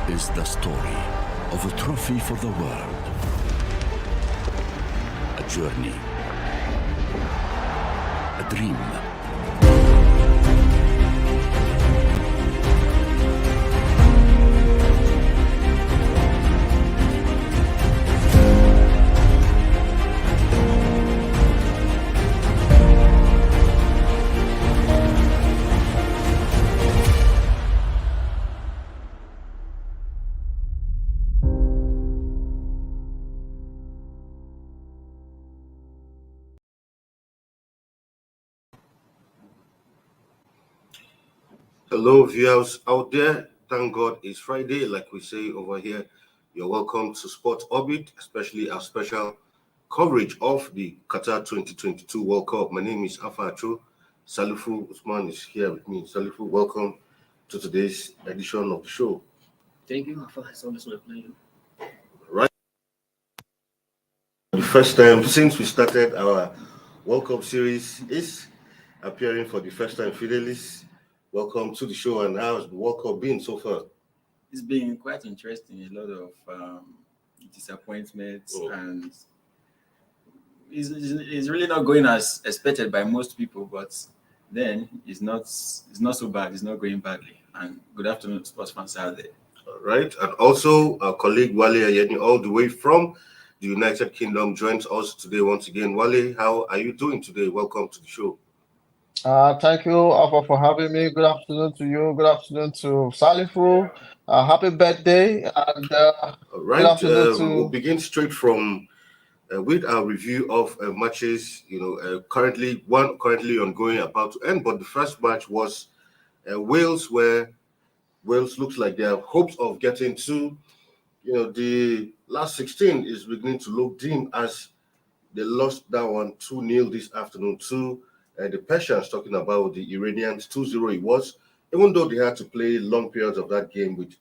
is the story of a trophy for the world, a journey, a dream. Hello, viewers out there. Thank God it's Friday, like we say over here. You're welcome to Sports Orbit, especially our special coverage of the Qatar 2022 World Cup. My name is Afacho. Salifu Usman is here with me. Salifu, welcome to today's edition of the show. Thank you, Afa. It's always my pleasure. Right. The first time since we started our World Cup series is appearing for the first time. Fidelis, welcome to the show. And how's the World Cup been so far? It's been quite interesting. A lot of disappointments, and it's really not going as expected by most people. But then it's not so bad. It's not going badly. And good afternoon, sports fans out there. All right, and also our colleague Wale Ayeni, all the way from the United Kingdom, joins us today once again. Wale, how are you doing today? Welcome to the show. Thank you, Alpha, for having me. Good afternoon to you. Good afternoon to Salifu. Happy birthday. And All right, good afternoon to... we'll begin straight from with our review of matches. Currently ongoing, about to end. But the first match was Wales, where Wales looks like they have hopes of getting to, the last 16 is beginning to look dim as they lost that one 2-0 this afternoon to the Persians, talking about the Iranians. 2-0 it was, even though they had to play long periods of that game with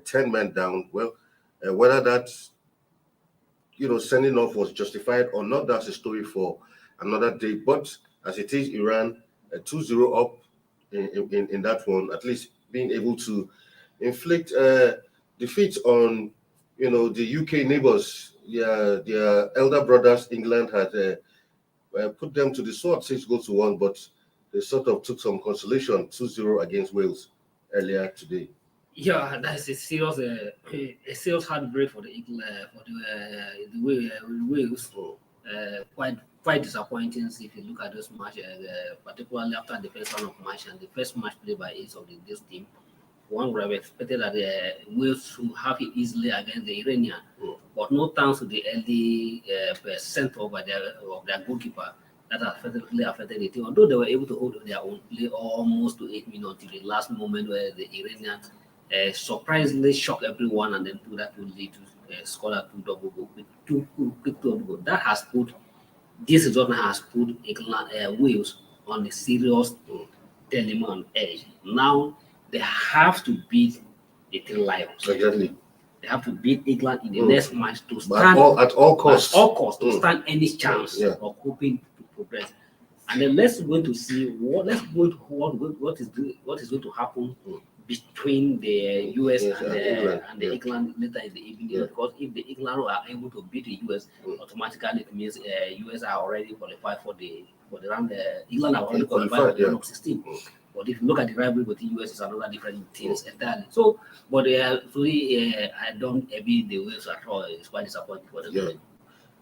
10 men down. Well, whether that, sending off was justified or not, that's a story for another day. But as it is, Iran 2-0 up in that one, at least being able to inflict defeat on, the UK neighbors. Their elder brothers, England, had put them to the sword 6-1, but they sort of took some consolation 2-0 against Wales earlier today. Yeah, that's a serious heartbreak for the England, Wales. Quite disappointing if you look at those matches, particularly after the first round of match and the first match played by each of this team. One would have expected that Wales should have it easily against the Iranian, but no thanks to the early sent off by their goalkeeper that affected the team. Although they were able to hold their own play almost to 8 minutes until the last moment, where the Iranians surprisingly shocked everyone and then put that to lead to score that two quick double goals. That has put this result has put England, Wales on a serious dilemma on edge. Now they have to beat the Three Lions. Exactly. They have to beat England in the next match to stand at all costs. To stand any chance of hoping to progress. And then let's go to see what is going to happen between the US and the England later in the evening. Because if the England are able to beat the US, automatically it means US are already qualified for the round. England are already qualified for the round of 16. But if you look at the rivalry with the US, it's another different things entirely. So, but I don't envy the Wales at all. It's quite disappointing for them. Yeah.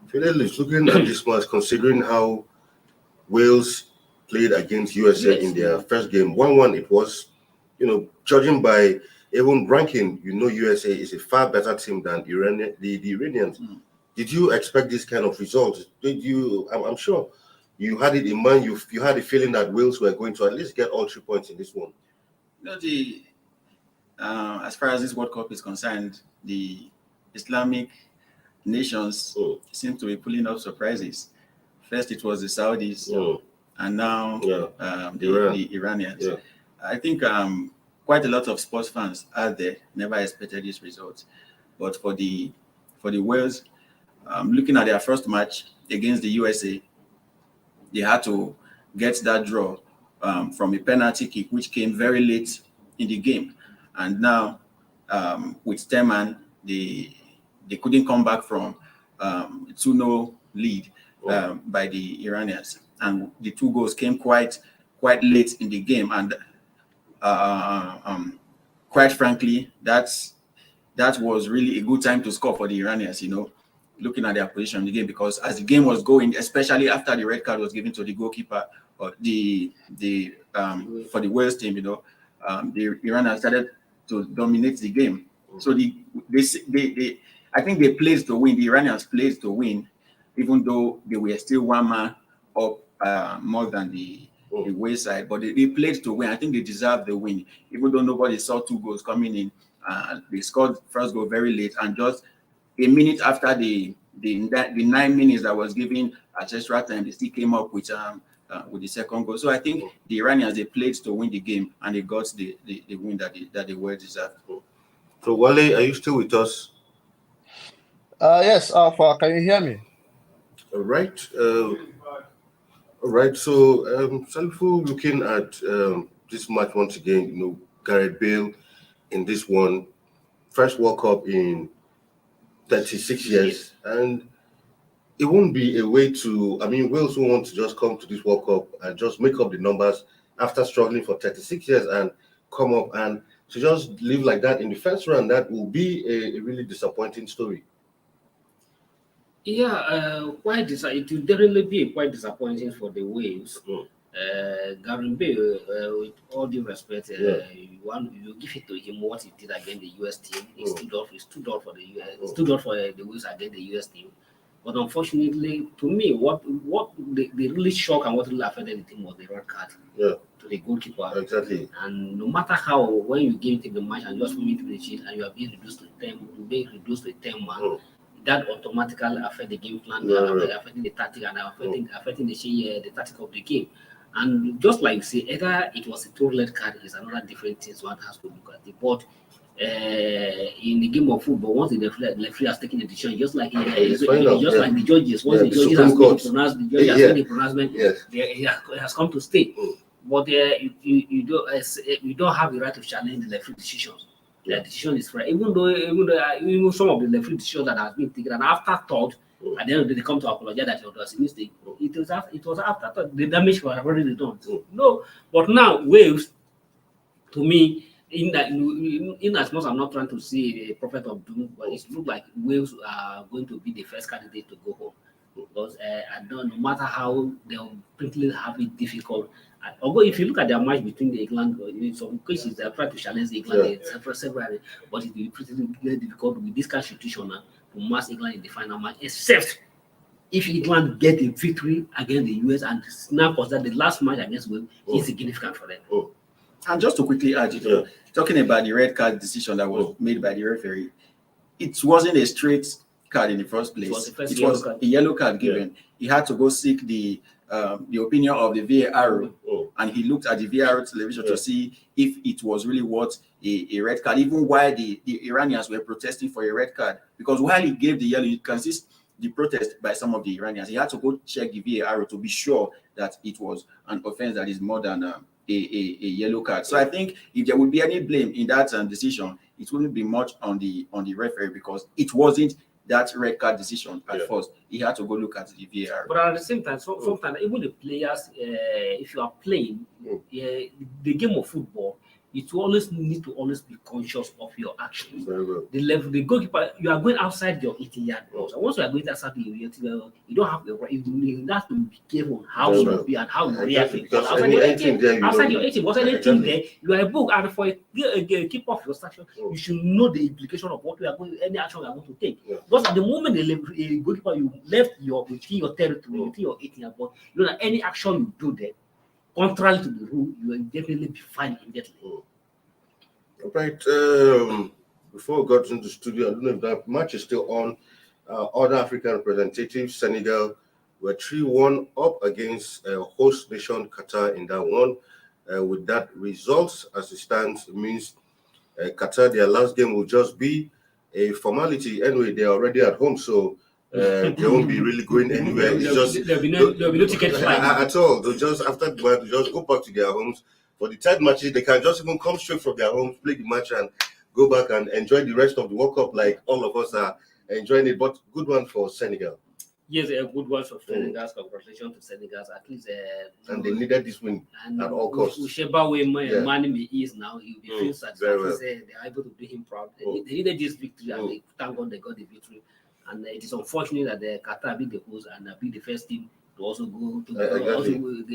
Finally, looking at this match, considering how Wales played against USA in their first game, 1-1 it was, judging by even ranking, USA is a far better team than the Iranians. Did you expect this kind of result? I'm sure you had it in mind. You had a feeling that Wales were going to at least get all 3 points in this one. As far as this World Cup is concerned, the Islamic nations seem to be pulling up surprises. First, it was the Saudis, and now the Iranians. Yeah. I think quite a lot of sports fans out there never expected this result. But for the Wales, looking at their first match against the USA, they had to get that draw from a penalty kick, which came very late in the game. And now with 10 man, they couldn't come back from 2-0 lead by the Iranians, and the 2 goals came quite late in the game, and quite frankly, that was really a good time to score for the Iranians, looking at their position in the game, because as the game was going, especially after the red card was given to the goalkeeper, or the for the Wales team, the Iranians started to dominate the game. So I think they played to win. The Iranians played to win, even though they were still 1 man up more than the Wales side, but they played to win. I think they deserved the win, even though nobody saw 2 goals coming in. They scored first goal very late, and just a minute after the 9 minutes that was given at extra time, they still came up with the second goal. So I think the Iranians, they played to win the game, and they got the win that they well deserved. So Wale, are you still with us? Yes, Alpha, can you hear me? All right. All right. So Salifu, looking at this match once again, Gareth Bale in this one, first World Cup in 36 years, and it won't be a way to, Wales won't want to just come to this World Cup and just make up the numbers after struggling for 36 years and come up, and to just live like that in the first round. That will be a really disappointing story. Yeah, it will definitely be quite disappointing for the Wales. Gareth Bale, with all due respect, you give it to him what he did against the US team. He stood up for the US, stood up for the Wales against the US team. But unfortunately, to me, what the really shock and what really affected the team was the red card to the goalkeeper. Exactly. And no matter how, when you give it the match and just move into the sheet and you are being reduced to 10 man, that automatically affect the game plan, affecting the tactic, and affecting the tactic of the game. And just like you say, either it was a total red card is another different thing, so one has to look at it. But in the game of football, once the referee has taken a decision, just like like the judges, once the judges has made the pronouncement, it has come to stay. But you don't have the right to challenge the referee decisions. The decision is right, even though some of the referee decisions that have been taken, and after thought, at the end of the day, they come to apologize that it was a mistake. It was after thought, the damage was already done. No, but now Wales, to me, in as much as I'm not trying to see a prophet of doom, but it looks like Wales are going to be the first candidate to go home. Because no matter how they'll quickly have it difficult. Although if you look at their match between the England, in some cases they are trying to challenge the England several, but it will be pretty difficult with this kind of situation to match England in the final match, except if England get a victory against the US, and now consider the last match against Wales is significant for them. And just to quickly add, talking about the red card decision that was made by the referee, it wasn't a straight card in the first place. It was a yellow card given. He had to go seek the opinion of the VAR, and he looked at the VAR television to see if it was really worth a red card, even while the Iranians were protesting for a red card. Because while he gave the yellow, you can see the protest by some of the Iranians. He had to go check the VAR to be sure that it was an offense that is more than a yellow card. So I think if there would be any blame in that decision, it wouldn't be much on the referee, because it wasn't that red card decision at first. He had to go look at the VAR. But at the same time, sometimes even the players, if you are playing the game of football, you always need to always be conscious of your actions. The goalkeeper, you are going outside your 18-yard box. And once you are going outside your 18-yard, you don't have the right. You have to be careful how you be and how you react. Outside your 18, was anything there, you are a book, and for a keep off your section, you should know the implication of what we are going, any action we are going to take. Because at the moment the goalkeeper, you left within your territory, within your 18-yard box, you know that any action you do there, contrary to the rule, you will definitely be fined immediately. All right. Before we got into the studio, I don't know if that match is still on. Other African representatives, Senegal, were 3-1 up against host nation Qatar in that one. With that result, as it stands, it means Qatar, their last game will just be a formality. Anyway, they're already at home, so they won't be really going anywhere. There'll be no ticket flight at all. They'll just, after the match, just go back to their homes. For the third matches, they can just even come straight from their homes, play the match, and go back and enjoy the rest of the World Cup like all of us are enjoying it. But good one for Senegal. Yes, a good one for Senegal. Congratulations to Senegal. At least, and they needed this win at all costs. Whichever way Mane is now, he'll be feeling satisfied. Well. They are able to do him proud. They needed this victory, and they, thank God they got the victory. And it is unfortunate that the Qatar beat the host and beat the first team to also go to also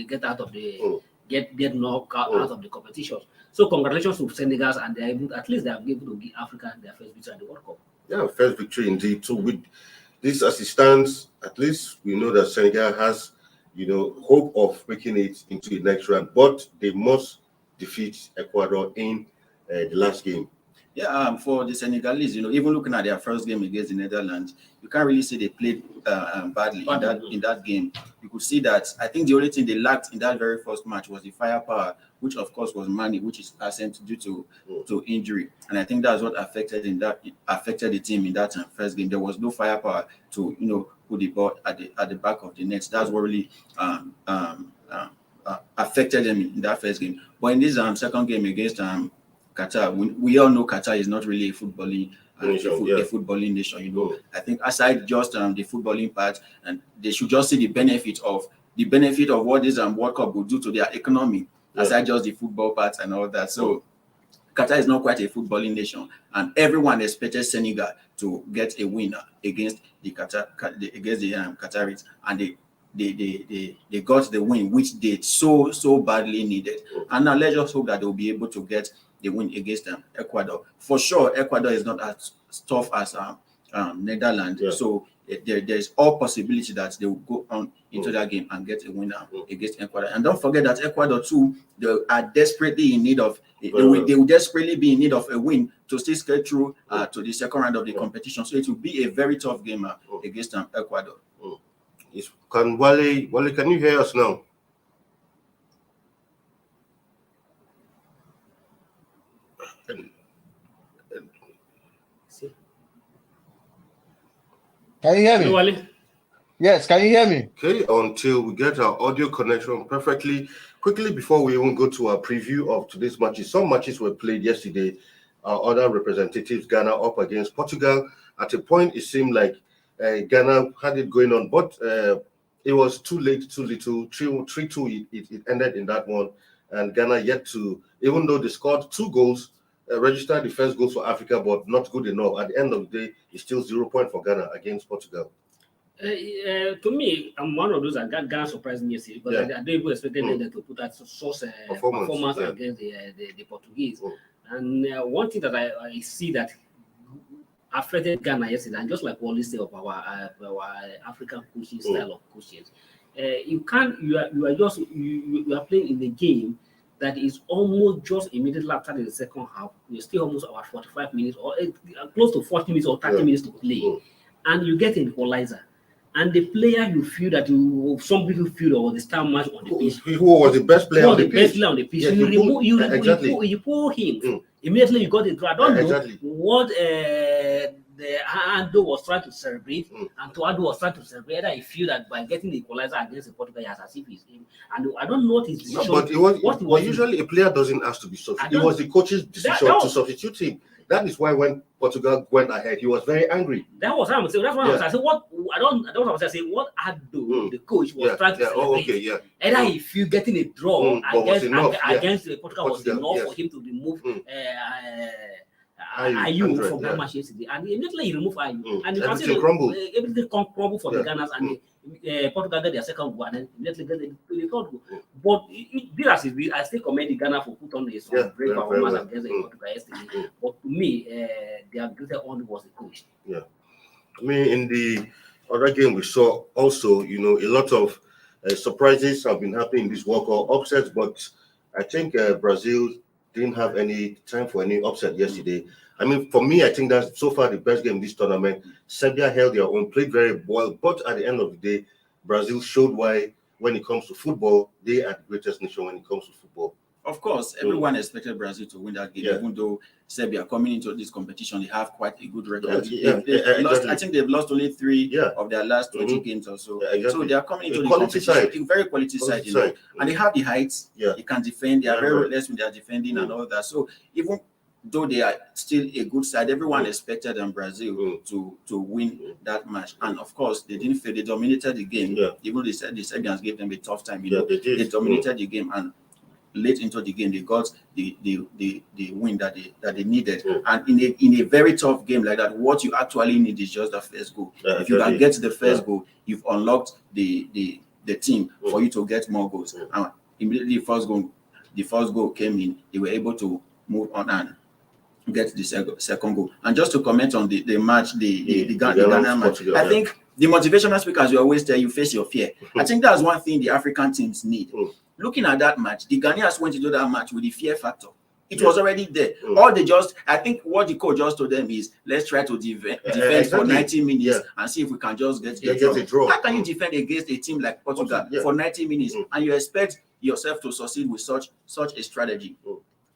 get out of the get knocked out of the competition. So congratulations to Senegal, and they're able, at least they are able to give Africa their first victory at the World Cup. Yeah, first victory indeed. So with this as it stands, at least we know that Senegal has, hope of making it into the next round, but they must defeat Ecuador in the last game. Yeah, for the Senegalese, even looking at their first game against the Netherlands, you can't really say they played badly in that game. You could see that I think the only thing they lacked in that very first match was the firepower, which of course was Mane, which is absent due to injury, and I think that's what affected the team in that first game. There was no firepower to put the ball at the back of the net. That's what really affected them in that first game. But in this second game against Qatar, we all know Qatar is not really a footballing nation. I think aside just the footballing part, and they should just see the benefit of what this World Cup will do to their economy, aside just the football part and all that. So Qatar is not quite a footballing nation, and everyone expected Senegal to get a winner against the Qataris, and they got the win, which they so badly needed. And now let's just hope that they'll be able to get the win against Ecuador. For sure, Ecuador is not as tough as Netherlands. Yeah. So there's all possibility that they will go on into that game and get a winner against Ecuador. And don't forget that Ecuador too, they are desperately in need of they will desperately be in need of a win to still get through to the second round of the competition. So it will be a very tough game against Ecuador. Can Wale, can you hear us now? Can you hear me? Wale? Yes, can you hear me? Okay, until we get our audio connection perfectly. Quickly, before we even go to our preview of today's matches, some matches were played yesterday. Our other representatives, Ghana up against Portugal. At a point, it seemed like Ghana had it going on, but it was too late, too little. 3-2, it ended in that one. And Ghana yet to, even though they scored 2 goals, registered the first goals for Africa, but not good enough. At the end of the day, it's still 0 point for Ghana against Portugal. To me, I'm one of those that Ghana surprised me yesterday because I don't even expect them to put that source performance against the Portuguese. And one thing that I see that affected Ghana yesterday, and just like what we say of our African coaching style of coaches, you are playing in the game that is almost just immediately after the second half. We're still almost about 45 minutes or close to 40 minutes or 30 minutes to play, and you get an equalizer. And the player you feel that some people feel was the star match on the pitch. Who was the best player on the pitch? Yeah, you pull him. Immediately you got the draw. I don't know what the Ando was trying to celebrate, and Toado was trying to celebrate. That he feel that by getting the equalizer against the Portugal, as if he's him. And I don't know what his decision. No, but usually a player doesn't ask to be substituted. It was the coach's decision to substitute him. That is why when Portugal went ahead, he was very angry. That was what I'm saying. That's what I said. What I saying. What Ando, the coach, was trying to celebrate. Either he feel getting a draw against the Portugal was enough for him to remove Ayu from that match yesterday, and immediately he removed Ayu, and everything crumbled. Everything crumbled for the Gunners, and Portugal got their second goal, and then immediately got the third goal. But I still commend the Ghana for put on a great performance against the Portugal yesterday. But to me, their greater honor was the coach. Yeah, I mean, in the other game we saw also, a lot of surprises have been happening in this World Cup, upsets, but I think Brazil didn't have any time for any upset yesterday. I mean, for me, I think that's so far the best game in this tournament. Serbia held their own, played very well, but at the end of the day, Brazil showed why, when it comes to football, they are the greatest nation when it comes to football. Of course, everyone expected Brazil to win that game, even though Serbia coming into this competition, they have quite a good record. I think they've lost only 3 of their last 20 games or so. So they are coming into the competition, a very quality side, and they have the heights. They can defend. They are very ruthless when they are defending and all that. So even though they are still a good side, everyone expected Brazil to win that match. And of course, they didn't fail. They dominated the game. Even they said the Serbians gave them a tough time. They dominated the game, and late into the game, they got the win that they needed. And in a very tough game like that, what you actually need is just the first goal. If you can get the first goal, you've unlocked the team for you to get more goals. And immediately the first goal came in, they were able to move on and get the second goal. And just to comment on the match, the Ghana match, I think the motivational speakers will always tell you, face your fear. I think that's one thing the African teams need. Looking at that match, the Ghanaians went into that match with the fear factor. It was already there. I think what the coach just told them is, let's try to defend for 90 minutes and see if we can just get a draw. How can you defend against a team like Portugal for 90 minutes and you expect yourself to succeed with such a strategy?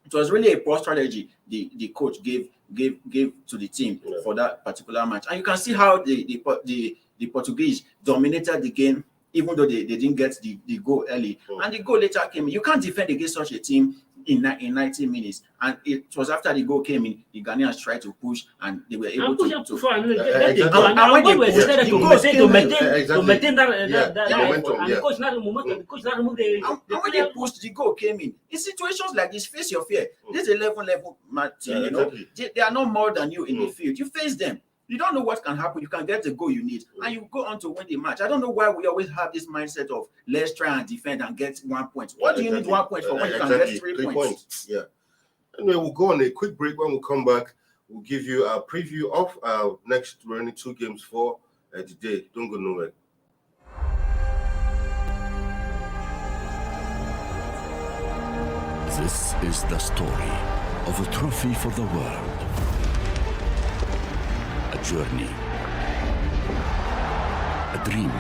It was really a poor strategy the coach gave to the team for that particular match. And you can see how the Portuguese dominated the game, even though they didn't get the goal early. And the goal later came in. You can't defend against such a team in 90 minutes. And it was after the goal came in, the Ghanaians tried to push, and they were able to maintain that. And when they pushed, the goal came in. In situations like this, face your fear. This is a level match, they are not more than you in the field. You face them. You don't know what can happen. You can get the goal you need, and you go on to win the match. I don't know why we always have this mindset of let's try and defend and get 1 point. What do you need 1 point for when you can get 3 points? Yeah. Anyway, we'll go on a quick break. When we come back, we'll give you a preview of our next running 2 games for the day. Don't go nowhere. This is the story of a trophy for the world. A journey, a dream,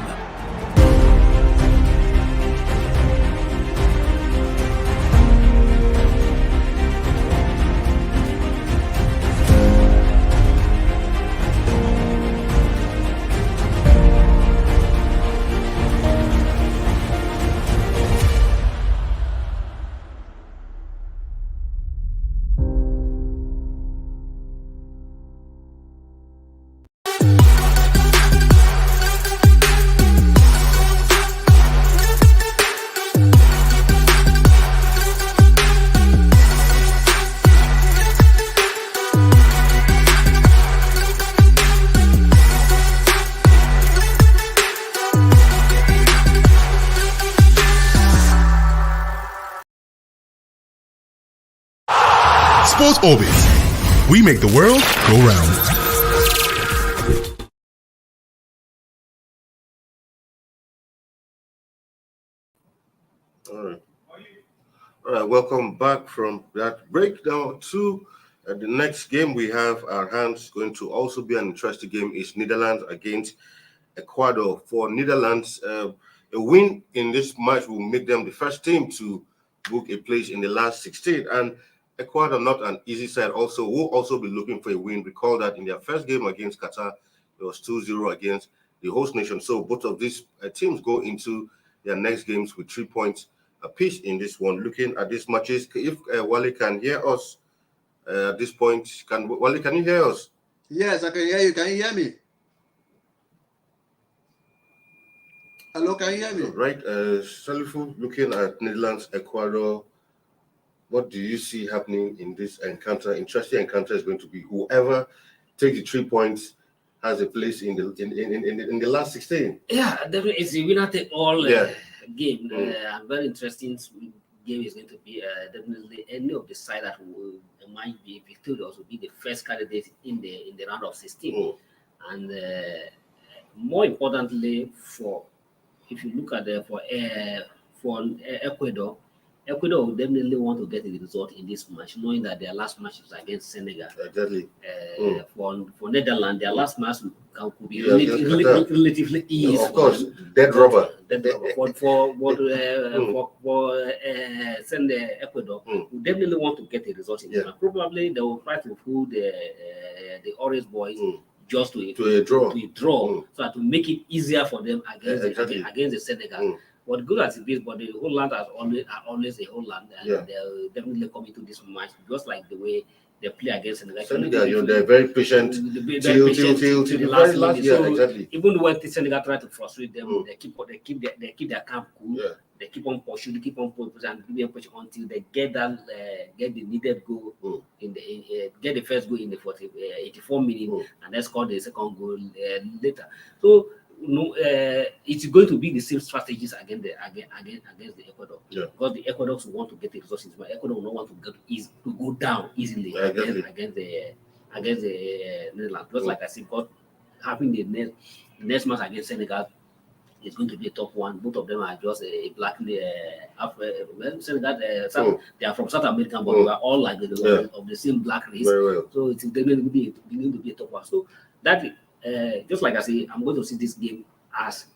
Sports Orbit. We make the world go round. All right, welcome back from that breakdown to the next game we have our hands. Going to also be an interesting game is Netherlands against Ecuador. For Netherlands, a win in this match will make them the first team to book a place in the last 16. And Ecuador, not an easy side, also will also be looking for a win. Recall that in their first game against Qatar, it was 2-0 against the host nation. So both of these teams go into their next games with 3 points apiece in this one. Looking at these matches, if Wale can hear us at this point, Wale, can you hear us? Yes, I can hear you. Can you hear me? Hello, can you hear me? Right, Salifu, looking at Netherlands, Ecuador, what do you see happening in this encounter? Interesting encounter is going to be whoever takes the 3 points has a place in the last 16. Yeah, definitely, it's a winner take all game. Very interesting game is going to be definitely any of the side that might be victorious will be the first candidate in the round of 16. And more importantly, if you look at for Ecuador will definitely want to get the result in this match, knowing that their last match is against Senegal. Exactly. For Netherlands, their last match could be relatively easy. Of course, dead rubber. For send Ecuador, we definitely want to get a result in this match. Probably they will try to pull the Orange boys just to a draw, so to make it easier for them against the Senegal. What good as it is, but the whole land are always a whole land, and they'll definitely come into this match just like the way they play against Senegal. Senegal, they're very patient till the very last year. Exactly. Even when Senegal try to frustrate them, they keep their camp cool. Yeah. They keep on pushing, and push until they get that get the needed goal get the first goal in the 84 minutes, and then score the second goal later. So it's going to be the same strategies against the Ecuador, because the Ecuadors want to get the resources, but Ecuador don't want to go down easily against the Netherlands. Just like I said, because having the next match against Senegal is going to be a tough one. Both of them are just a black. Senegal, they are from South America, but we are all like of the same black race. So it's going to be a tough one. So that. Just like I say, I'm going to see this game as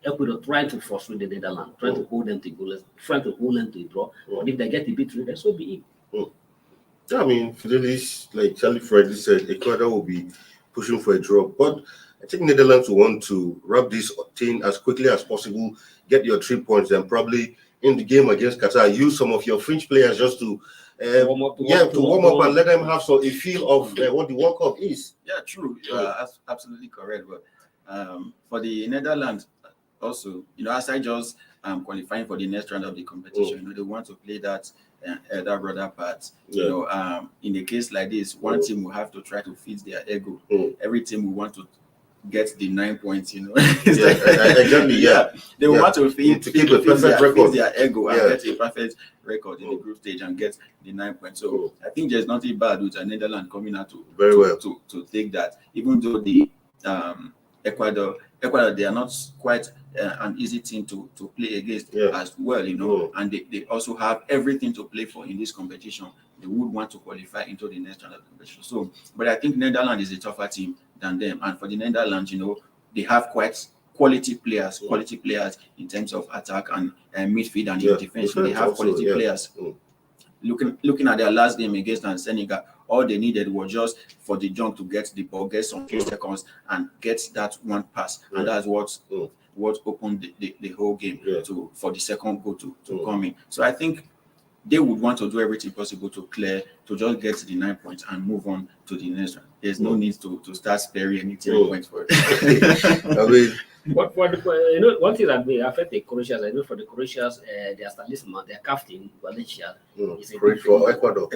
Ecuador trying to frustrate the Netherlands, trying to hold them to goalless, trying to hold them to a draw. But if they get a bit then so be it. I mean, Fidelis, like Charlie Friday said, Ecuador will be pushing for a draw. But I think Netherlands will want to wrap this thing as quickly as possible, get your 3 points, and probably in the game against Qatar, use some of your French players just to warm up and let them have a feel of what the World Cup is. Yeah, true. You are absolutely correct. But for the Netherlands, also, aside just qualifying for the next round of the competition, they want to play that elder brother part. In a case like this, one team will have to try to feed their ego. Every team will want to get the 9 points, exactly. They want to feed a perfect record, their ego, and get a perfect record in the group stage and get the 9 points. So I think there's nothing bad with the Netherlands coming out to take that, even though the Ecuador, they are not quite an easy team to play against as well, and they also have everything to play for in this competition. They would want to qualify into the next round of the competition. So, but I think Netherlands is a tougher team than them, and for the Netherlands, they have quite quality players in terms of attack and midfield and defense. So they have quality players. Looking at their last game against Senegal, all they needed was just for the jump to get the ball, get some few seconds, and get that one pass, and that's what opened the whole game for the second goal to come in. So I think they would want to do everything possible to just get the 9 points and move on to the next one. There's no need to start sparing any 10 points for it. I mean, but one thing that may affect the Croatians, I know for the Croatians, their talisman, their captain, Valencia, is a big for Ecuador.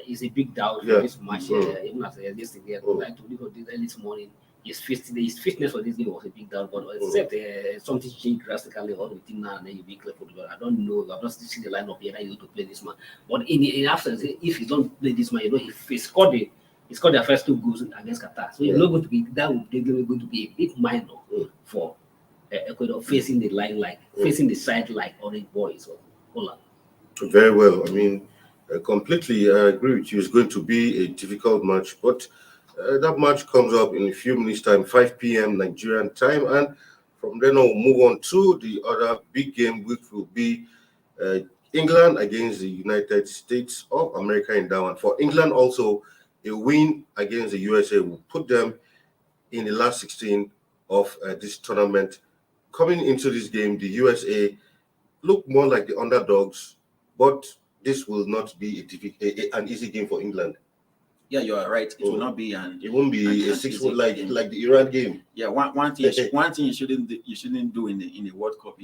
Is a big doubt for this match. Even as yesterday, I like to look at this early this morning. His fitness for this game was a big doubt, but except something changed drastically all with him now, and then you be clear for the goal. I don't know. I've not seen the lineup yet. I need to play this man. But in absence, if you don't play this man, if he scored their first 2 goals against Qatar, so it's not going to be going to be a big minor for Ecuador facing the line facing the side like Orange Boys or Holland. Very well. I mean, completely agree with you. It's going to be a difficult match, but that match comes up in a few minutes' time, 5 p.m. Nigerian time, and from then on, we'll move on to the other big game, which will be England against the United States of America in that one. For England, also, a win against the USA will put them in the last 16 of this tournament. Coming into this game, the USA look more like the underdogs, but this will not be an easy game for England. Yeah, you are right. It will not be it won't be a 6-1 like the Iran game. Yeah, one thing you shouldn't do in the World Cup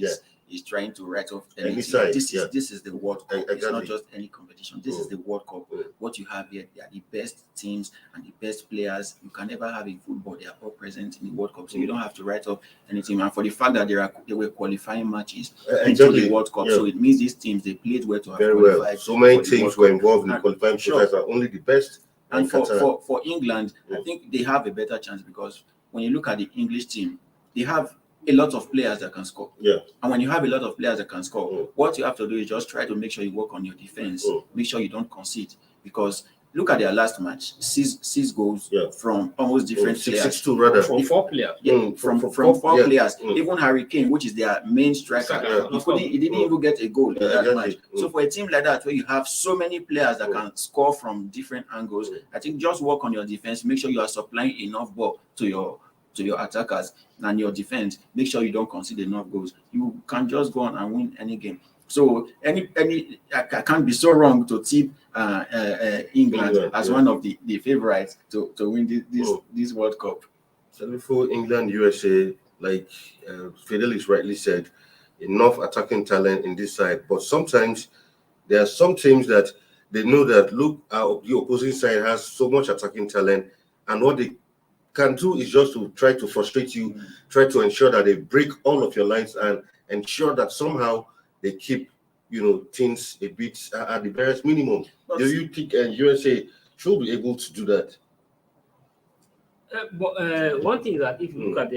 is trying to write off any side. This is the World Cup. It's not just any competition. This is the World Cup. What you have here, they are the best teams and the best players you can ever have in football. They are all present in the World Cup, so you don't have to write off anything. And for the fact that they were qualifying matches into the World Cup, so it means these teams they played well to have qualified. Well. So many teams were involved in the qualifying process. Are only the best. And for England, I think they have a better chance because when you look at the English team, they have a lot of players that can score. Yeah. And when you have a lot of players that can score, what you have to do is just try to make sure you work on your defense. Make sure you don't concede. Because look at their last match, six goals from almost different players. 6-2 rather. From 4 players. From 4 players. Even Harry Kane, which is their main striker, he didn't even get a goal in that match. So for a team like that, where you have so many players that can score from different angles, I think just work on your defense. Make sure you are supplying enough ball to your attackers and your defense. Make sure you don't concede enough goals. You can just go on and win any game. So I can't be so wrong to tip England as one of the favorites to win this World Cup. So for England, USA, like Fidelis rightly said, enough attacking talent in this side. But sometimes there are some teams that they know that, look, the opposing side has so much attacking talent, and what they can do is just to try to frustrate you, try to ensure that they break all of your lines and ensure that somehow they keep, things a bit at the barest minimum. Do you think USA should be able to do that? But one thing that if you look at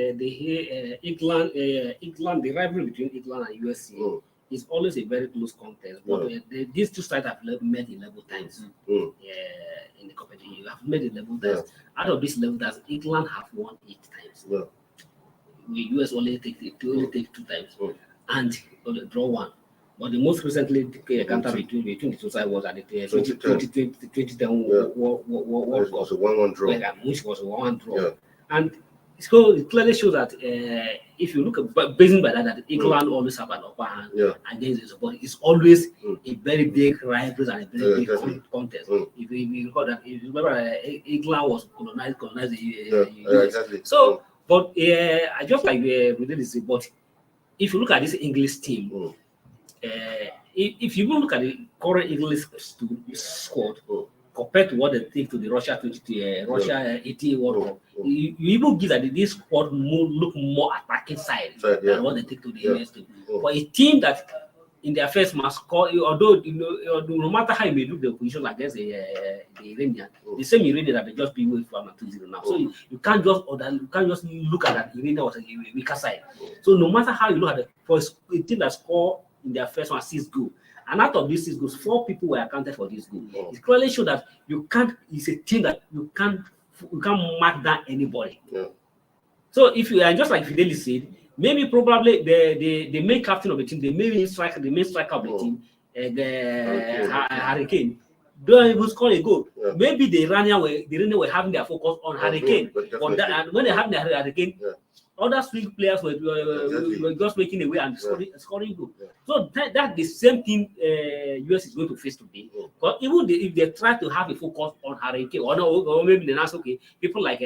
England, the rivalry between England and USA is always a very close contest. But these two sides have met 11 times in the competition. You have met 11 times. Out of these 11 times, England have won 8 times. The US only take 2 times and draw 1. But the most recently encounter between the two sides was at the 2010 World Cup, was a 1-1 draw. Which was a 1-1 draw. Yeah. And so it clearly shows that if you look at based by that England always have an upper hand against this, but it's always a very big rivalry and a very big contest. If you recall that, if you remember, England was colonized exactly. So, but I just like we did this, but if you look at this English team. If you look at the current English squad compared to what they take to the Russia 18 World Cup, you even give that this squad look more attacking side than what they take to the English team. But a team that in their first match, although no matter how you may look the position against the Iranian, the same Iranian that they just beat away from 2-0 now. So you can't just look at that Iranian was a weaker side. So no matter how you look at it, for a team that score in their first one 6 goals, and out of these 6 goals, 4 people were accounted for this goal. It clearly shows that you can't. It's a team that you can't mark down anybody. So if you, and just like Fidelis said, maybe probably the main captain of the team, the main striker of the team, Hurricane, don't even score a goal. Maybe the Iranian were having their focus on Hurricane, but and when they have their Hurricane. Other swing players were just making away and scoring goal. So that's the same thing US is going to face today. But even if they try to have a focus on Hurricane, or maybe they ask, okay, people like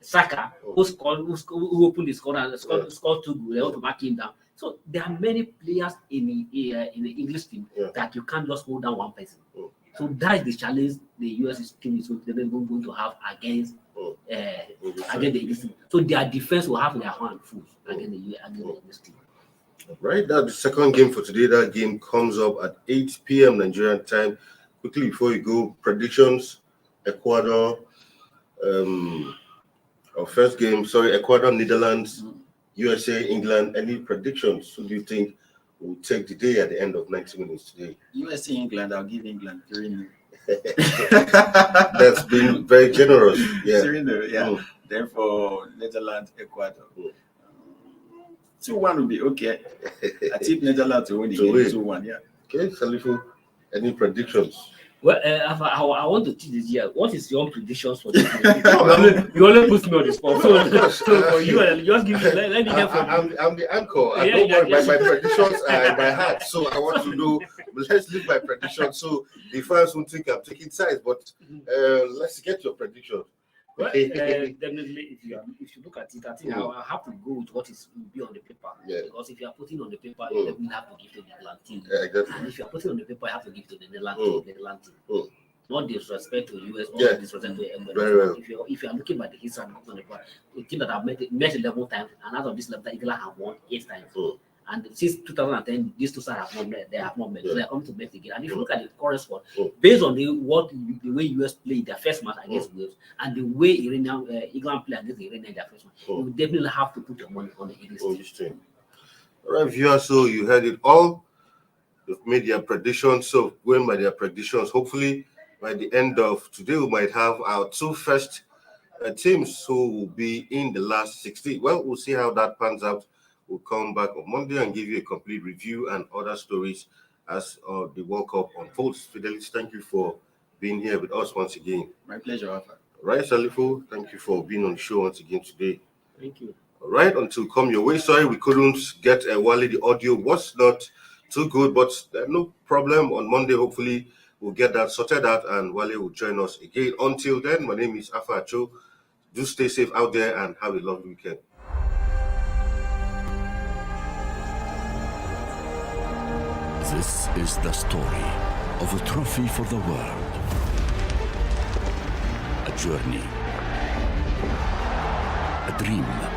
Saka, who opened the score and scored 2 goals, they want to mark him down. So there are many players in the English team that you can't just hold down one person. So that is the challenge the US team is going to have against the English team. So their defense will have their hand full against the English team. Right, that's the second game for today. That game comes up at 8 p.m. Nigerian time. Quickly before you go, predictions: Ecuador, our first game. Ecuador, Netherlands, USA, England. Any predictions? Who do you think will take the day at the end of 90 minutes today? USA, England. I'll give England 3-0. That's been very generous. 3-0, Then for Netherlands, Ecuador. 2-1 will be okay. I tip Netherlands to win the game 2-1. Okay, Salifu, any predictions? Well, I want to teach this year. What is your predictions for this game? You only put me on the spot. So for you, just give me. Let me hear from you. I'm the anchor. I don't worry. My predictions are in my heart. So I want to know. Let's leave my predictions. So the fans won't think I'm taking sides. But let's get your prediction. Well, definitely, if you look at it, I think I have to go with what will be on the paper. Because if you are putting on the paper, you definitely have to give to the England team. Exactly. And if you are putting on the paper, you have to give to the Netherlands team. Not disrespect to US or disrespect to anybody. Very well. If you are looking at the history on the paper, a team that have met 11 times, and out of this 11, England have won 8 times. And since 2010, these two sides have not met. They have not met. So they are coming to make again. And if you look at the current squad, based on the way US played their first match against Wales and the way England played against the Iranian in their first match, you definitely have to put your money on the English team. All right, viewers. So you heard it all. They've made their predictions. So going by their predictions, hopefully by the end of today, we might have our 2 first teams who will be in the last 16. Well, we'll see how that pans out. We'll come back on Monday and give you a complete review and other stories as the World Cup unfolds. Fidelis, thank you for being here with us once again. My pleasure, Alpha. Right, Salifu, thank you for being on the show once again today. Thank you. All right, until come your way. Sorry, we couldn't get Wally. The audio was not too good, but no problem. On Monday, hopefully, we'll get that sorted out and Wale will join us again. Until then, my name is Afa Acho. Do stay safe out there and have a lovely weekend. This is the story of a trophy for the world. A journey. A dream.